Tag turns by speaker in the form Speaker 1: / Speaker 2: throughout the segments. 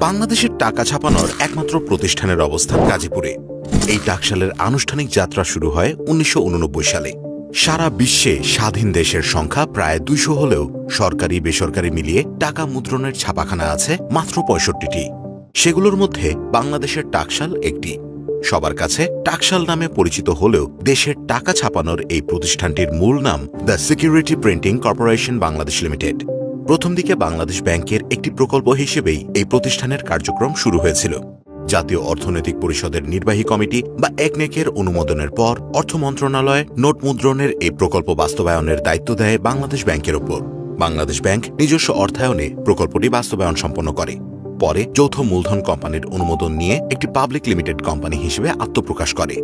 Speaker 1: বাংলাদেশের টাকা ছাপানোর একমাত্র প্রতিষ্ঠানের অবস্থান গাজীপুরে। এই টাকশালের আনুষ্ঠানিক যাত্রা শুরু হয় ১৯৮৯ সালে। সারা বিশ্বে স্বাধীন দেশের সংখ্যা প্রায় ২০০ হলেও সরকারি বেসরকারি মিলিয়ে টাকা মুদ্রণের ছাপাখানা আছে মাত্র ৬৫টি। সেগুলোর মধ্যে বাংলাদেশের টাকশাল একটি। সবার কাছে টাকশাল নামে পরিচিত হলেও দেশের টাকা ছাপানোর এই প্রতিষ্ঠানটির মূল নাম the security printing corporation Bangladesh limited. প্রথম দিকে বাংলাদেশ ব্যাংকের একটি প্রকল্প হিসেবেই এই প্রতিষ্ঠানের কার্যক্রম শুরু হয়েছিল। জাতীয় অর্থনৈতিক পরিষদের নির্বাহী কমিটি বা একনেকের অনুমোদনের পর অর্থ মন্ত্রণালয় নোট মুদ্রণের এই প্রকল্প বাস্তবায়নের দায়িত্ব দেয় বাংলাদেশ ব্যাংকের ওপর। বাংলাদেশ ব্যাংক নিজস্ব অর্থায়নে প্রকল্পটি বাস্তবায়ন সম্পন্ন করে। পরে যৌথ মূলধন কোম্পানির অনুমোদন নিয়ে একটি পাবলিক লিমিটেড কোম্পানি হিসেবে আত্মপ্রকাশ করে,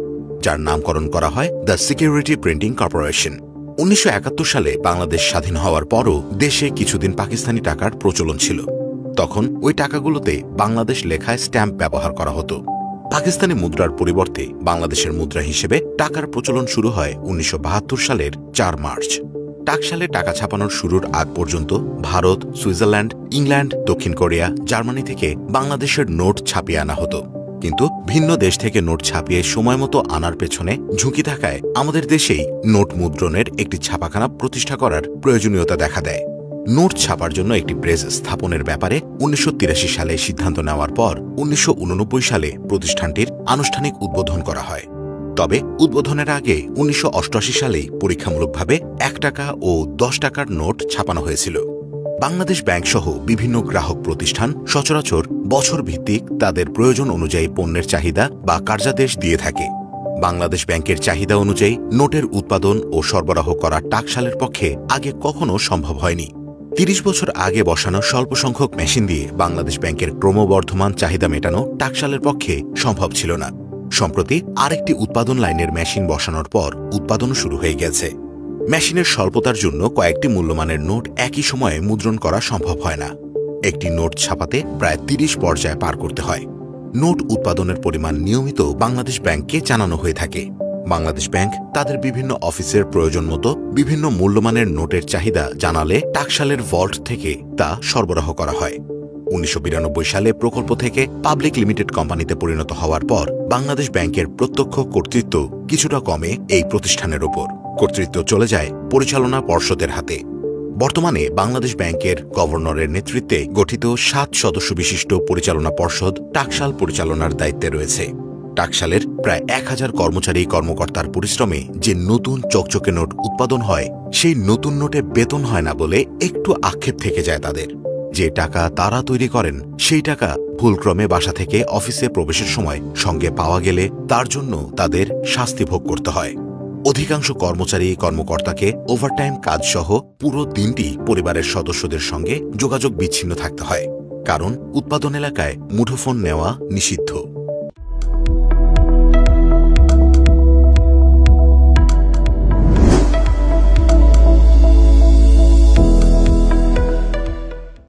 Speaker 1: যার নামকরণ করা হয় দ্য সিকিউরিটি প্রিন্টিং কর্পোরেশন। ১৯৭১ সালে বাংলাদেশ স্বাধীন হওয়ার পরও দেশে কিছুদিন পাকিস্তানি টাকার প্রচলন ছিল। তখন ওই টাকাগুলোতে বাংলাদেশ লেখায় স্ট্যাম্প ব্যবহার করা হতো। পাকিস্তানি মুদ্রার পরিবর্তে বাংলাদেশের মুদ্রা হিসেবে টাকার প্রচলন শুরু হয় ১৯৭২ সালের ৪ মার্চ। টাকশালে টাকা ছাপানোর শুরুর আগ পর্যন্ত ভারত, সুইজারল্যান্ড, ইংল্যান্ড, দক্ষিণ কোরিয়া, জার্মানি থেকে বাংলাদেশের নোট ছাপিয়ে আনা হতো। কিন্তু ভিন্ন দেশ থেকে নোট ছাপিয়ে সময় মতো আনার পেছনে ঝুঁকি থাকায় আমাদের দেশেই নোট মুদ্রণের একটি ছাপাখানা প্রতিষ্ঠা করার প্রয়োজনীয়তা দেখা দেয়। নোট ছাপার জন্য একটি প্রেস স্থাপনের ব্যাপারে ১৯৮৩ সালে সিদ্ধান্ত নেওয়ার পর ১৯৮৯ সালে প্রতিষ্ঠানটির আনুষ্ঠানিক উদ্বোধন করা হয়। তবে উদ্বোধনের আগে ১৯৮৮ সালেই পরীক্ষামূলকভাবে ১ টাকা ও ১০ টাকার নোট ছাপানো হয়েছিল। বাংলাদেশ ব্যাংক সহ বিভিন্ন গ্রাহক প্রতিষ্ঠান সচরাচর বছর ভিত্তিক তাদের প্রয়োজন অনুযায়ী পণ্যের চাহিদা বা কার্যাদেশ দিয়ে থাকে। বাংলাদেশ ব্যাংকের চাহিদা অনুযায়ী নোটের উৎপাদন ও সরবরাহ করা টাকশালের পক্ষে আগে কখনো সম্ভব হয়নি। ৩০ বছর আগে বসানো স্বল্প সংখ্যক মেশিন দিয়ে বাংলাদেশ ব্যাংকের ক্রমবর্ধমান চাহিদা মেটানো টাকশালের পক্ষে সম্ভব ছিল না। সম্প্রতি আরেকটি উৎপাদন লাইনের মেশিন বসানোর পর উৎপাদনও শুরু হয়ে গেছে। মেশিনের স্বল্পতার জন্য কয়েকটি মূল্যমানের নোট একই সময়ে মুদ্রণ করা সম্ভব হয় না। একটি নোট ছাপাতে প্রায় ৩০ পর্যায়ে পার করতে হয়। নোট উৎপাদনের পরিমাণ নিয়মিত বাংলাদেশ ব্যাংককে জানানো হয়ে থাকে। বাংলাদেশ ব্যাংক তাদের বিভিন্ন অফিসের প্রয়োজন মতো বিভিন্ন মূল্যমানের নোটের চাহিদা জানালে টাকশালের ভল্ট থেকে তা সরবরাহ করা হয়। ১৯৯২ সালে প্রকল্প থেকে পাবলিক লিমিটেড কোম্পানিতে পরিণত হওয়ার পর বাংলাদেশ ব্যাংকের প্রত্যক্ষ কর্তৃত্ব কিছুটা কমে এই প্রতিষ্ঠানের ওপর। কর্তৃত্ব চলে যায় পরিচালনা পর্ষদের হাতে। বর্তমানে বাংলাদেশ ব্যাংকের গভর্নরের নেতৃত্বে গঠিত ৭ সদস্য বিশিষ্ট পরিচালনা পর্ষদ টাকশাল পরিচালনার দায়িত্বে রয়েছে। টাকশালের প্রায় ১,০০০ কর্মচারী কর্মকর্তার পরিশ্রমে যে নতুন চকচকে নোট উৎপাদন হয়, সেই নতুন নোটে বেতন হয় না বলে একটু আক্ষেপ থেকে যায় তাদের। যে টাকা তারা তৈরি করেন সেই টাকা ভুলক্রমে বাসা থেকে অফিসে প্রবেশের সময় সঙ্গে পাওয়া গেলে তার জন্য তাদের শাস্তি ভোগ করতে হয়। অধিকাংশ কর্মচারী কর্মকর্তাকে ওভারটাইম কাজসহ পুরো দিনটি পরিবারের সদস্যদের সঙ্গে যোগাযোগ বিচ্ছিন্ন থাকতে হয়, কারণ উৎপাদন এলাকায় মুঠোফোন নেওয়া নিষিদ্ধ।